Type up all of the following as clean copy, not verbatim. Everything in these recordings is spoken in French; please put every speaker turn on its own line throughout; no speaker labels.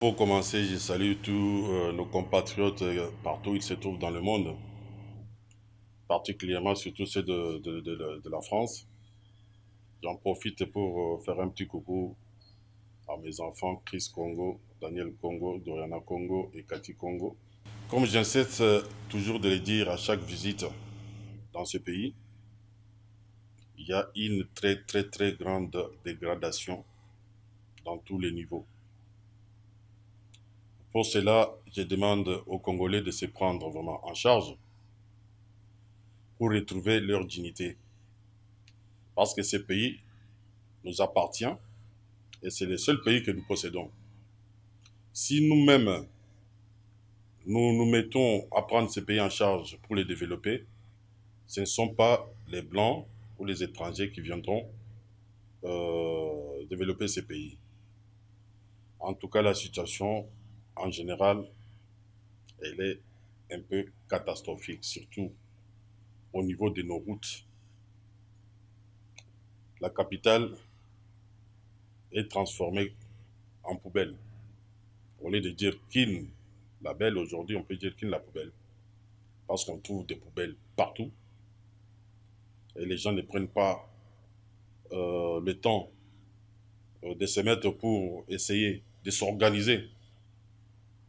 Pour commencer, je salue tous nos compatriotes partout où ils se trouvent dans le monde, particulièrement surtout ceux de la France. J'en profite pour faire un petit coucou à mes enfants Chris Congo, Daniel Congo, Doriana Congo et Cathy Congo. Comme j'insiste toujours de le dire à chaque visite dans ce pays, il y a une très très très grande dégradation dans tous les niveaux. Pour cela, je demande aux Congolais de se prendre vraiment en charge pour retrouver leur dignité. Parce que ce pays nous appartient et c'est le seul pays que nous possédons. Si nous-mêmes, nous nous mettons à prendre ce pays en charge pour les développer, ce ne sont pas les Blancs ou les étrangers qui viendront développer ces pays. En tout cas, la situation, en général, elle est un peu catastrophique, surtout au niveau de nos routes. La capitale est transformée en poubelle. Au lieu de dire Kin, la belle, aujourd'hui, on peut dire Kin, la poubelle. Parce qu'on trouve des poubelles partout et les gens ne prennent pas le temps de se mettre pour essayer de s'organiser.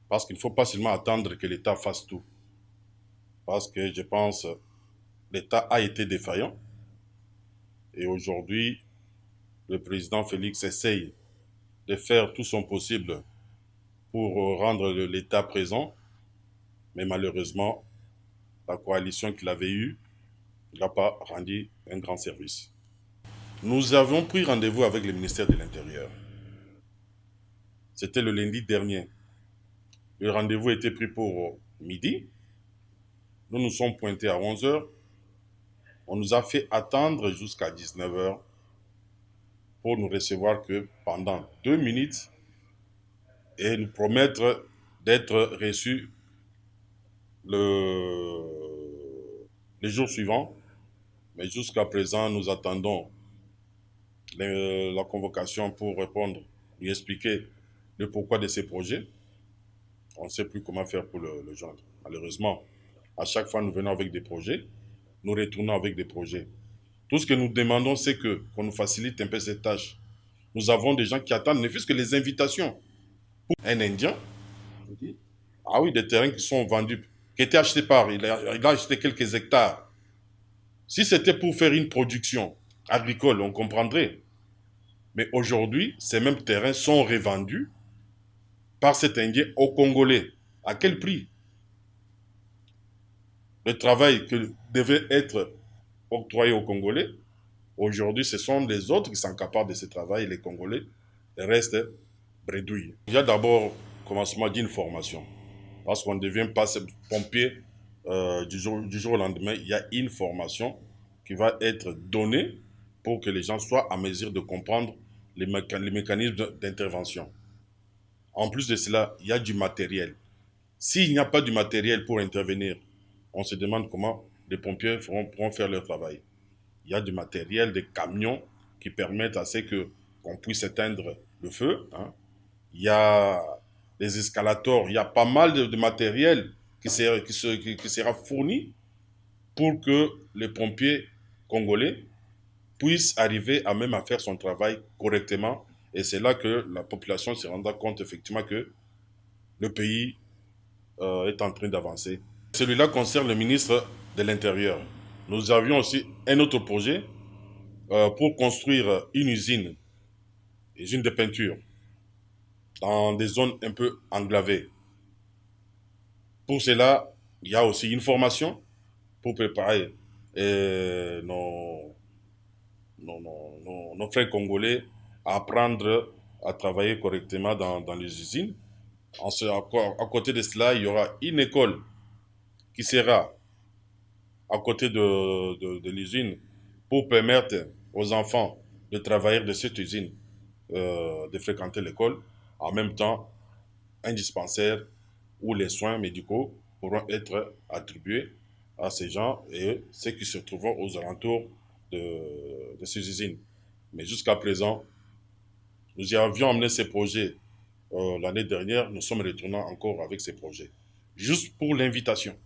Parce qu'il ne faut pas seulement attendre que l'État fasse tout. Parce que je pense que l'État a été défaillant et aujourd'hui, le président Félix essaye de faire tout son possible pour rendre l'État présent, mais malheureusement, la coalition qu'il avait eue n'a pas rendu un grand service. Nous avons pris rendez-vous avec le ministère de l'Intérieur. C'était le lundi dernier. Le rendez-vous était pris pour midi. Nous nous sommes pointés à 11 heures. On nous a fait attendre jusqu'à 19 heures pour nous recevoir que pendant 2 minutes et nous promettre d'être reçus le jour suivant. Mais jusqu'à présent, nous attendons la convocation pour répondre, lui expliquer le pourquoi de ces projets. On ne sait plus comment faire pour le joindre. Malheureusement, à chaque fois, nous venons avec des projets, nous retournons avec des projets. Tout ce que nous demandons, c'est qu'on nous facilite un peu cette tâche. Nous avons des gens qui attendent, ne fût-ce que les invitations. Pour un Indien, ah oui, des terrains qui sont vendus, qui étaient achetés il a acheté quelques hectares. Si c'était pour faire une production agricole, on comprendrait. Mais aujourd'hui, ces mêmes terrains sont revendus par cet Indien aux Congolais. À quel prix? Le travail que devait être octroyé aux Congolais, aujourd'hui, ce sont les autres qui sont capables de ce travail, les Congolais. Le reste, bredouille. Il y a d'abord commencement d'une formation. Parce qu'on ne devient pas pompier du jour au lendemain. Il y a une formation qui va être donnée pour que les gens soient à mesure de comprendre les mécanismes d'intervention. En plus de cela, il y a du matériel. S'il n'y a pas du matériel pour intervenir, on se demande comment les pompiers pourront faire leur travail. Il y a du matériel, des camions qui permettent à ce que qu'on puisse éteindre le feu, hein. Il y a des escalators, il y a pas mal de matériel qui sera fourni pour que les pompiers congolais puissent arriver à même à faire son travail correctement. Et c'est là que la population se rendra compte effectivement que le pays est en train d'avancer. Celui-là concerne le ministre de l'Intérieur. Nous avions aussi un autre projet pour construire usine de peinture, dans des zones un peu enclavées. Pour cela, il y a aussi une formation pour préparer nos frères congolais à apprendre à travailler correctement dans les usines. À côté de cela, il y aura une école qui sera à côté de l'usine pour permettre aux enfants de travailler de cette usine, de fréquenter l'école. En même temps, un dispensaire où les soins médicaux pourront être attribués à ces gens et ceux qui se trouveront aux alentours de ces usines. Mais jusqu'à présent, nous y avions amené ces projets l'année dernière, nous sommes retournés encore avec ces projets. Juste pour l'invitation.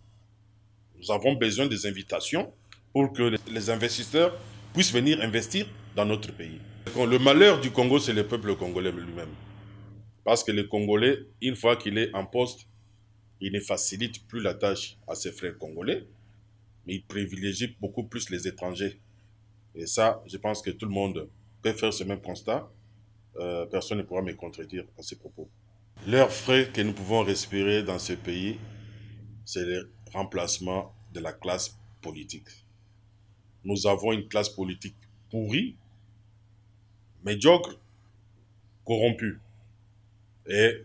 Nous avons besoin des invitations pour que les investisseurs puissent venir investir dans notre pays. Le malheur du Congo, c'est le peuple congolais lui-même. Parce que le Congolais, une fois qu'il est en poste, il ne facilite plus la tâche à ses frères congolais, mais il privilégie beaucoup plus les étrangers. Et ça, je pense que tout le monde peut faire ce même constat. Personne ne pourra me contredire à ces propos. L'air frais que nous pouvons respirer dans ce pays, c'est le remplacement de la classe politique. Nous avons une classe politique pourrie, médiocre, corrompue. Et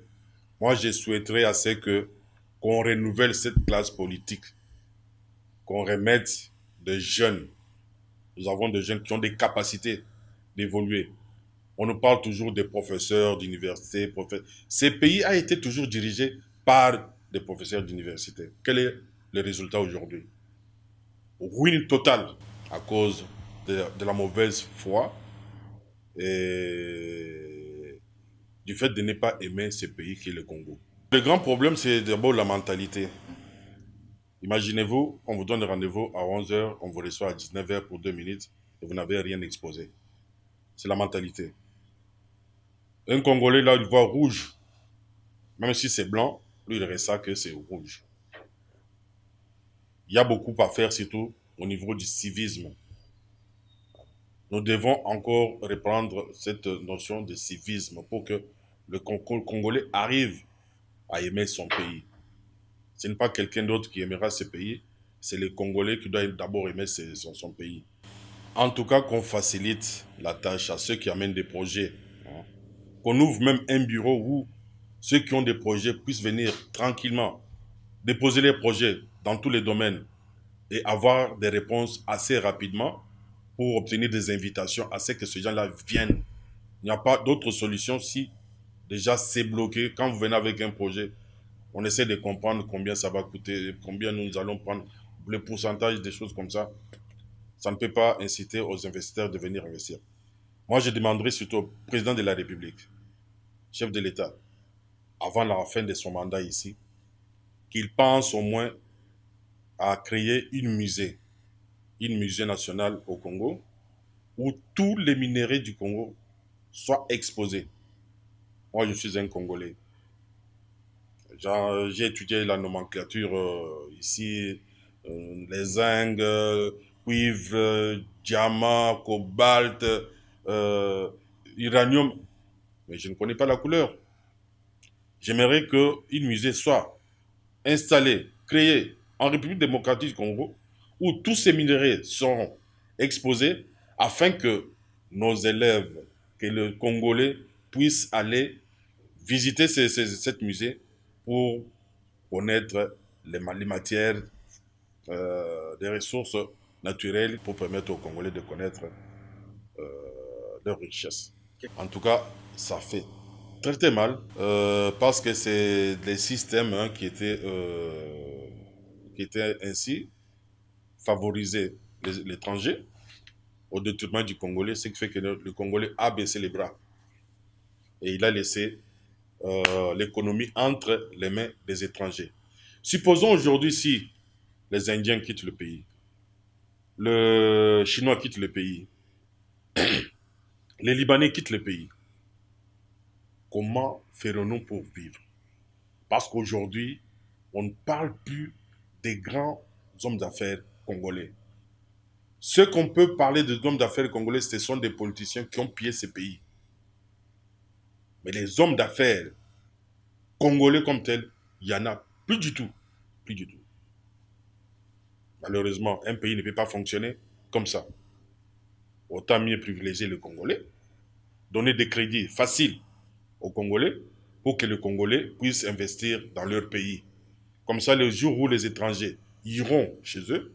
moi, je souhaiterais assez que qu'on renouvelle cette classe politique, qu'on remette des jeunes. Nous avons des jeunes qui ont des capacités d'évoluer. On nous parle toujours des professeurs d'université. Ce pays a été toujours dirigé par des professeurs d'université. Quel est le résultat aujourd'hui? Ruine totale à cause de la mauvaise foi et du fait de ne pas aimer ce pays qui est le Congo. Le grand problème, c'est d'abord la mentalité. Imaginez-vous, on vous donne rendez-vous à 11 heures, on vous reçoit à 19 heures pour 2 minutes et vous n'avez rien exposé. C'est la mentalité. Un Congolais, là, il voit rouge. Même si c'est blanc, lui, il ressent que c'est rouge. Il y a beaucoup à faire, surtout au niveau du civisme. Nous devons encore reprendre cette notion de civisme pour que le Congolais arrive à aimer son pays. Ce n'est pas quelqu'un d'autre qui aimera ce pays, c'est le Congolais qui doit d'abord aimer son pays. En tout cas, qu'on facilite la tâche à ceux qui amènent des projets. Hein. Qu'on ouvre même un bureau où ceux qui ont des projets puissent venir tranquillement déposer les projets dans tous les domaines et avoir des réponses assez rapidement pour obtenir des invitations à ce que ces gens-là viennent. Il n'y a pas d'autre solution si déjà c'est bloqué. Quand vous venez avec un projet, on essaie de comprendre combien ça va coûter, combien nous allons prendre, le pourcentage des choses comme ça. Ça ne peut pas inciter aux investisseurs de venir investir. Moi, je demanderais surtout au président de la République, chef de l'État, avant la fin de son mandat ici, qu'il pense au moins à créer une musée nationale au Congo, où tous les minéraux du Congo soient exposés. Moi, je suis un Congolais. J'ai étudié la nomenclature ici, les zinc, cuivre, diamant, cobalt, euh, uranium, mais je ne connais pas la couleur. J'aimerais qu'une musée soit installée, créée en République démocratique du Congo, où tous ces minéraux seront exposés afin que nos élèves, que le Congolais puissent aller visiter cette musée pour connaître les matières, les ressources naturelles pour permettre aux Congolais de connaître leurs richesses. En tout cas, ça fait très très mal parce que c'est des systèmes hein, qui étaient ainsi favoriser l'étranger au détriment du Congolais, ce qui fait que le Congolais a baissé les bras et il a laissé l'économie entre les mains des étrangers. Supposons aujourd'hui si les Indiens quittent le pays, le Chinois quitte le pays, les Libanais quittent le pays. Comment ferons-nous pour vivre? Parce qu'aujourd'hui, on ne parle plus des grands hommes d'affaires congolais. Ceux qu'on peut parler de hommes d'affaires congolais, ce sont des politiciens qui ont pillé ces pays. Mais les hommes d'affaires congolais comme tels, il n'y en a plus du tout. Plus du tout. Malheureusement, un pays ne peut pas fonctionner comme ça. Autant mieux privilégier le Congolais, donner des crédits faciles aux Congolais pour que les Congolais puissent investir dans leur pays. Comme ça, le jour où les étrangers iront chez eux,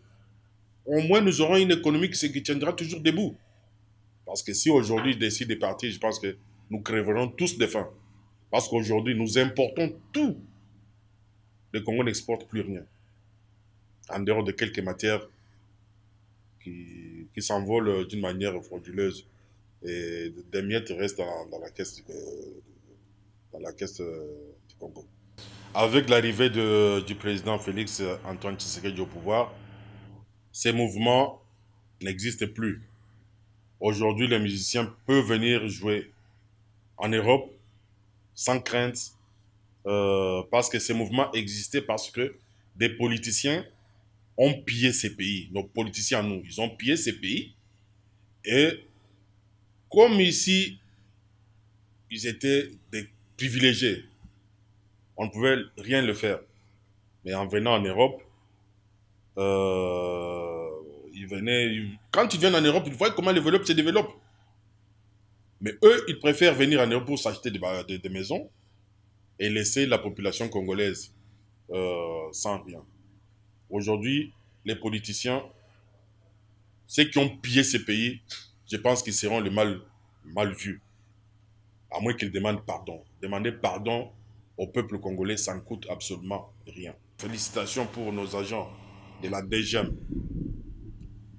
au moins nous aurons une économie qui tiendra toujours debout. Parce que si aujourd'hui ils décident de partir, je pense que nous crèverons tous de faim. Parce qu'aujourd'hui, nous importons tout. Le Congo n'exporte plus rien. En dehors de quelques matières qui s'envolent d'une manière frauduleuse. Et des miettes restent dans la caisse dans la caisse du Congo. Avec l'arrivée du président Félix Antoine Tshisekedi au pouvoir, ces mouvements n'existent plus. Aujourd'hui, les musiciens peuvent venir jouer en Europe sans crainte parce que ces mouvements existaient parce que des politiciens ont pillé ces pays. Nos politiciens, nous, ils ont pillé ces pays. Et comme ici, ils étaient des privilégiés, on ne pouvait rien le faire. Mais en venant en Europe, ils venaient, quand ils viennent en Europe, ils voient comment l'Europe se développe. Mais eux, ils préfèrent venir en Europe pour s'acheter des maisons et laisser la population congolaise sans rien. Aujourd'hui, les politiciens, ceux qui ont pillé ces pays, je pense qu'ils seront le mal vus. À moins qu'ils demandent pardon. Demander pardon au peuple congolais, ça ne coûte absolument rien. Félicitations pour nos agents de la DGM.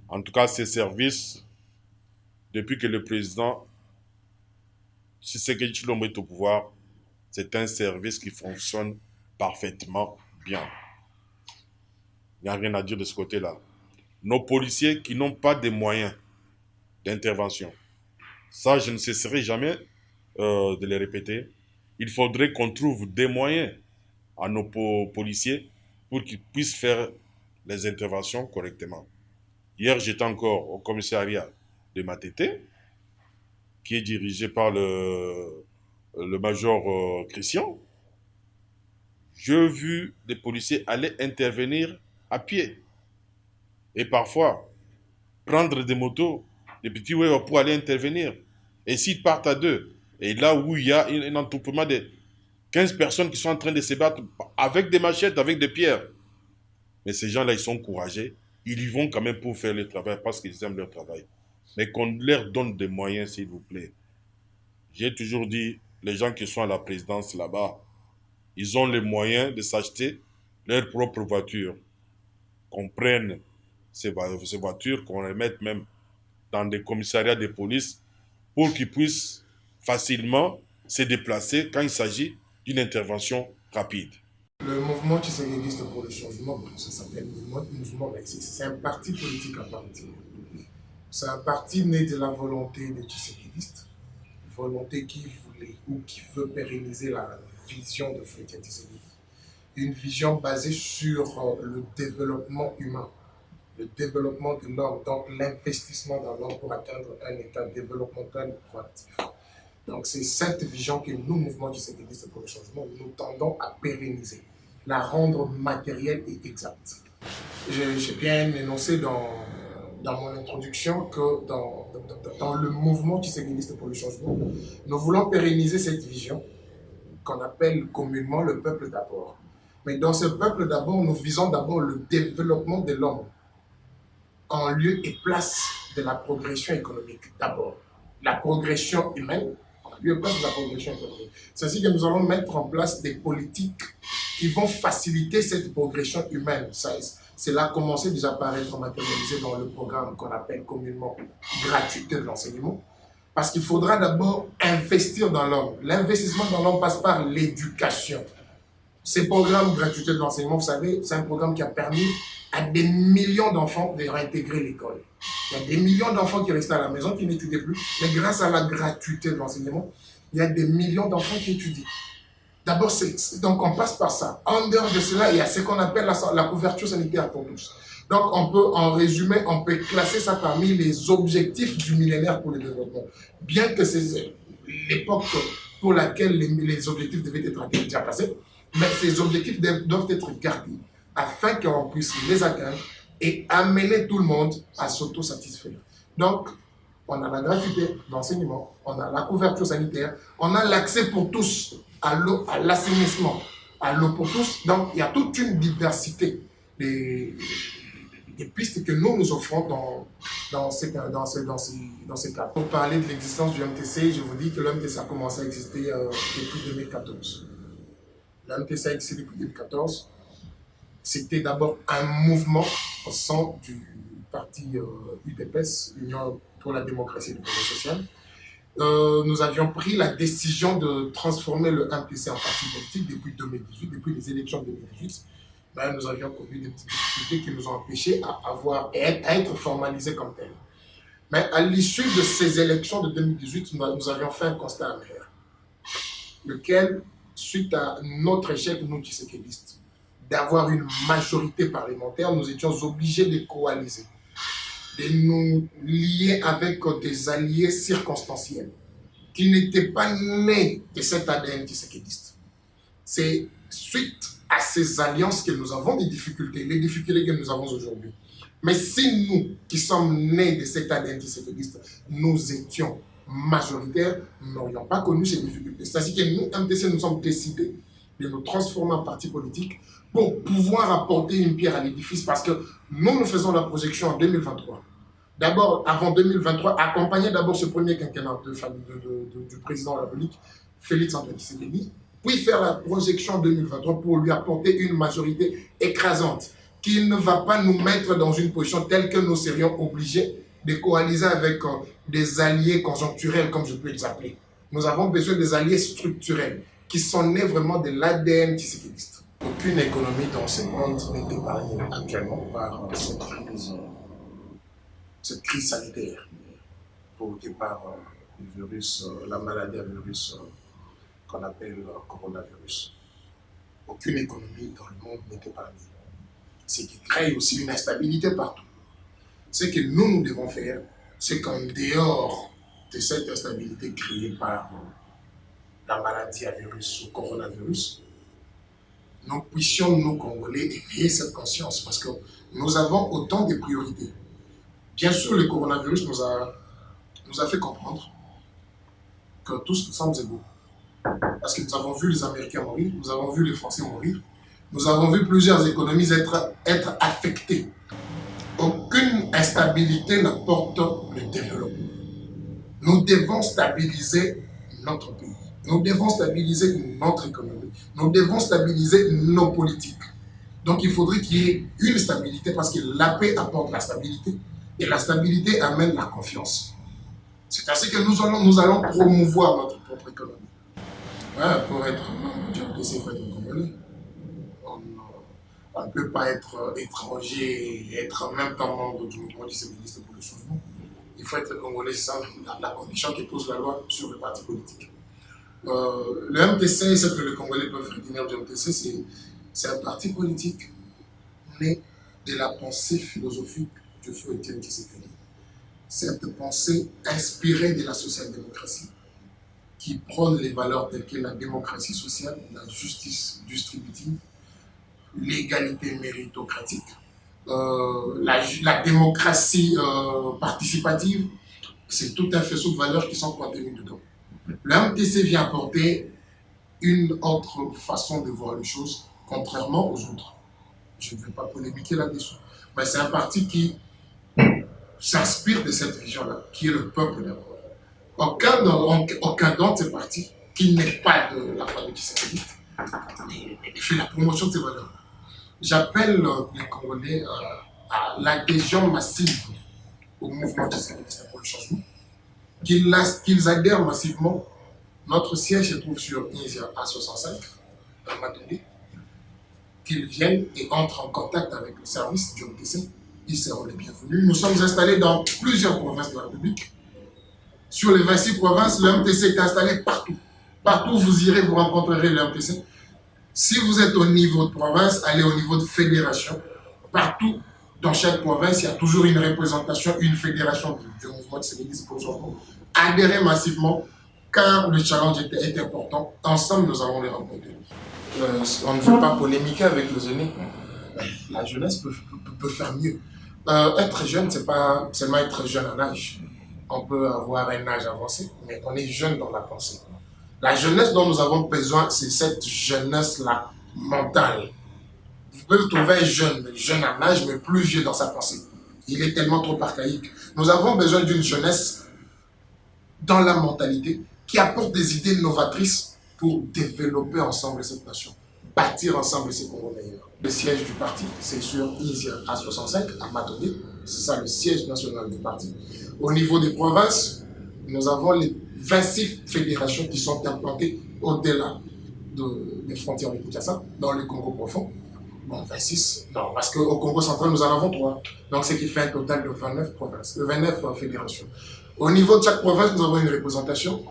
En tout cas, ces services, depuis que le président Tshisekedi Tshilombo est au pouvoir, c'est un service qui fonctionne parfaitement bien. Il n'y a rien à dire de ce côté-là. Nos policiers qui n'ont pas de moyens d'intervention, ça, je ne cesserai jamais de les répéter. Il faudrait qu'on trouve des moyens à nos policiers pour qu'ils puissent faire les interventions correctement. Hier, j'étais encore au commissariat de Matete, qui est dirigé par le major Christian. J'ai vu des policiers aller intervenir à pied. Et parfois, prendre des motos, des petits waves pour aller intervenir. Et s'ils partent à deux, et là où il y a un attroupement de 15 personnes qui sont en train de se battre avec des machettes, avec des pierres. Mais ces gens-là, ils sont courageux. Ils y vont quand même pour faire le travail parce qu'ils aiment leur travail. Mais qu'on leur donne des moyens, s'il vous plaît. J'ai toujours dit, les gens qui sont à la présidence là-bas, ils ont les moyens de s'acheter leur propre voiture. Qu'on prenne ces voitures, qu'on les mette même dans des commissariats de police pour qu'ils puissent facilement se déplacer quand il s'agit d'une intervention rapide.
Le mouvement Tshisekedi pour le changement, ça s'appelle mouvement laïciste. C'est un parti politique à part entière. C'est un parti né de la volonté des Tshisekidistes, volonté qui voulait ou qui veut pérenniser la vision de Félix Tshisekedi. Une vision basée sur le développement humain, le développement de l'homme, donc l'investissement dans l'homme pour atteindre un état développemental proactif. Donc c'est cette vision que nous, mouvement Tshisekedi pour le changement, nous tendons à pérenniser, la rendre matérielle et exacte. J'ai bien énoncé dans mon introduction que dans le mouvement Tshisekedi pour le changement, nous voulons pérenniser cette vision qu'on appelle communément le peuple d'abord. Mais dans ce peuple d'abord, nous visons d'abord le développement de l'homme en lieu et place de la progression économique d'abord. La progression humaine en lieu et place de la progression économique. C'est ainsi que nous allons mettre en place des politiques qui vont faciliter cette progression humaine. Cela a commencé déjà par être matérialisé dans le programme qu'on appelle communément gratuité de l'enseignement. Parce qu'il faudra d'abord investir dans l'homme. L'investissement dans l'homme passe par l'éducation. Ces programmes gratuité de l'enseignement, vous savez, c'est un programme qui a permis à des millions d'enfants de réintégrer l'école. Il y a des millions d'enfants qui restaient à la maison, qui n'étudiaient plus, mais grâce à la gratuité de l'enseignement, il y a des millions d'enfants qui étudient. D'abord, donc on passe par ça. En dehors de cela, il y a ce qu'on appelle la couverture sanitaire pour tous. Donc, en résumé, on peut classer ça parmi les objectifs du millénaire pour le développement. Bien que c'est l'époque pour laquelle les objectifs devaient être déjà passés, mais ces objectifs doivent être gardés afin qu'on puisse les atteindre et amener tout le monde à s'autosatisfaire. Donc, on a la gratuité d'enseignement, on a la couverture sanitaire, on a l'accès pour tous à l'eau, à l'assainissement, à l'eau pour tous. Donc, il y a toute une diversité des pistes que nous offrons dans ces cas. Pour parler de l'existence du MTC, je vous dis que le MTC a commencé à exister depuis 2014. Le MTC a existé depuis 2014. C'était d'abord un mouvement au sein du parti UDPS, Union pour la démocratie et le progrès social. nous avions pris la décision de transformer le MPC en parti politique depuis 2018, depuis les élections de 2018. Mais nous avions connu des petites difficultés qui nous ont empêchés à être formalisés comme tels. Mais à l'issue de ces élections de 2018, nous avions fait un constat amer, lequel, suite à notre échec, nous, tshisekidistes, d'avoir une majorité parlementaire, nous étions obligés de coaliser, de nous lier avec des alliés circonstanciels qui n'étaient pas nés de cet ADN tshisekidiste. C'est suite à ces alliances que nous avons des difficultés, les difficultés que nous avons aujourd'hui. Mais si nous, qui sommes nés de cet ADN tshisekidiste, nous étions majoritaires, nous n'aurions pas connu ces difficultés. C'est-à-dire que nous, MTC, nous sommes décidés de nous transformer en parti politique pour pouvoir apporter une pierre à l'édifice, parce que nous faisons la projection en 2023. D'abord, avant 2023, accompagner d'abord ce premier quinquennat du président de la République, Félix Antoine Tshisekedi, puis faire la projection en 2023 pour lui apporter une majorité écrasante, qui ne va pas nous mettre dans une position telle que nous serions obligés de coaliser avec des alliés conjoncturels, comme je peux les appeler. Nous avons besoin des alliés structurels, qui sont nés vraiment de l'ADN tshisekidiste. Aucune économie dans ce monde n'est épargnée actuellement par cette crise sanitaire, provoquée par le virus, la maladie à virus qu'on appelle coronavirus. Aucune économie dans le monde n'est épargnée. Ce qui crée aussi une instabilité partout. Ce que nous devons faire, c'est qu'en dehors de cette instabilité créée par la maladie à virus ou coronavirus, nous puissions, nous Congolais, éveiller cette conscience, parce que nous avons autant de priorités. Bien sûr, le coronavirus nous a fait comprendre que tous nous sommes égaux. Parce que nous avons vu les Américains mourir, nous avons vu les Français mourir, nous avons vu plusieurs économies être affectées. Aucune instabilité n'apporte le développement. Nous devons stabiliser notre pays. Nous devons stabiliser notre économie. Nous devons stabiliser nos politiques. Donc il faudrait qu'il y ait une stabilité, parce que la paix apporte la stabilité. Et la stabilité amène la confiance. C'est ainsi que nous allons promouvoir notre propre économie. Ouais, pour être membre du MTC, il faut être congolais. On ne peut pas être étranger et être en même temps membre du mouvement tshisekidiste pour le changement. Il faut être congolais, c'est ça la condition qui pose la loi sur le parti politique. Le MTC, ce que les Congolais peuvent retenir du MTC, c'est un parti politique né de la pensée philosophique du feu Étienne Tshisekedi. Cette pensée inspirée de la social-démocratie, qui prône les valeurs telles que la démocratie sociale, la justice distributive, l'égalité méritocratique, la démocratie participative. C'est tout un faisceau de valeurs qui sont contenues dedans. Le MTC vient apporter une autre façon de voir les choses, contrairement aux autres. Je ne vais pas polémiquer là-dessus. Mais c'est un parti qui s'inspire de cette vision-là, qui est le peuple d'abord. Aucun de ces partis qui n'est pas de la famille Tshisekedi fait la promotion de ces valeurs. J'appelle les Congolais à l'adhésion massive au mouvement Tshisekedi pour le changement, qu'ils adhèrent massivement. Notre siège se trouve sur Inzia A65, à Matoundi. Qu'ils viennent et entrent en contact avec le service du MTC. Ils seront les bienvenus. Nous sommes installés dans plusieurs provinces de la République. Sur les 26 provinces, le MTC est installé partout. Partout où vous irez, vous rencontrerez le MTC. Si vous êtes au niveau de province, allez au niveau de fédération. Partout, dans chaque province, il y a toujours une représentation, une fédération du mouvement de sécurité pour le changement. Adhérez massivement, car le challenge est important. Ensemble, nous allons les rencontrer. On ne veut pas polémiquer avec les aînés. La jeunesse peut faire mieux. Être jeune, ce n'est pas seulement être jeune en âge. On peut avoir un âge avancé, mais on est jeune dans la pensée. La jeunesse dont nous avons besoin, c'est cette jeunesse-là mentale. Vous pouvez trouver un jeune en âge, mais plus vieux dans sa pensée. Il est tellement trop archaïque. Nous avons besoin d'une jeunesse dans la mentalité qui apporte des idées novatrices pour développer ensemble cette nation, bâtir ensemble ces Congo meilleurs. Le siège du parti, c'est sur Inzia A65, à Matoundi. C'est ça le siège national du parti. Au niveau des provinces, nous avons les 26 fédérations qui sont implantées au-delà des frontières de Kinshasa, dans le Congo profond. Bon, 26, non, parce qu'au Congo central, nous en avons 3. Donc, ce qui fait un total de 29 provinces, 29 fédérations. Au niveau de chaque province, nous avons une représentation.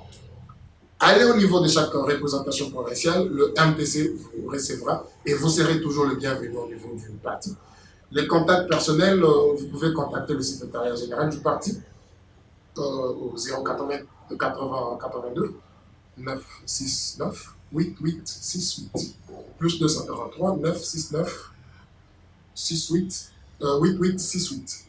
Allez au niveau de chaque représentation provinciale, le MPC vous recevra et vous serez toujours le bienvenu au niveau du parti. Les contacts personnels, vous pouvez contacter le secrétariat général du parti au 082 969 8868 plus 243 969 8868.